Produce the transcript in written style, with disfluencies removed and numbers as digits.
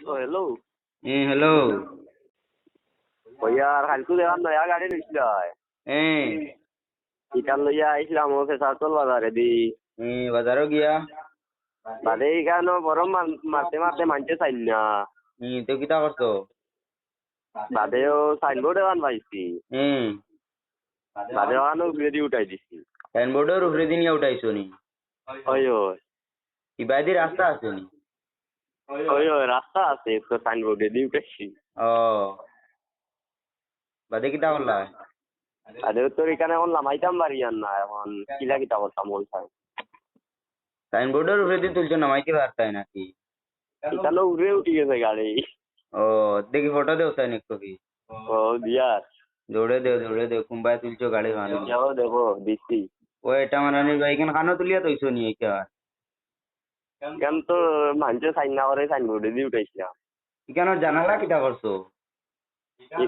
hello. Hello. আর কালকে দেওয়ার নয়া গাড়ি নিছিল ইটার লইয়া আইছিলাম ও ফেসারতল বাজারে দি বাজারও গিয়া বাদে এখানে বড় মারতে মারতে মানছে চাইল না তো কিতা করছো? বাদেও সাইনবোর্ড এখান পাইছি বাদে ওখানে উপরে দিয়ে উঠাই দিছি। সাইনবোর্ডের উপরে দিয়ে উঠাইছো নি? ওই ওই ইবাদি রাস্তা আছে নি? ওই ওই রাস্তা আছে তো সাইনবোর্ডে দিয়ে উঠাইছি। ও বাদে কিতা করলা? বাদে তোর এখানে এখন লামাইতাম বাড়ি আর না এখন কিলা কিতা করতাম বলতাম সাইনবোর্ডের উপরে দিয়ে তুলছো নামাইতে পারতাই নাকি? এখানে উপরে উঠে গেছে গাড়ি। ও দেখি ফটো দেও সাইন একটু কি ও দিয়ার দৌড়ে দেও কুম্বায় তুলছো গাড়ি খানো যাও দেখো দিচ্ছি ও এটা মারানির ভাই এখানে খানো তুলিয়া তৈছো নি এইটা কেন তো মানছে সাইন না করে সাইনবোর্ডে দিয়ে উঠাইছিলাম। এখানে জানালা কিতা করছো? এটা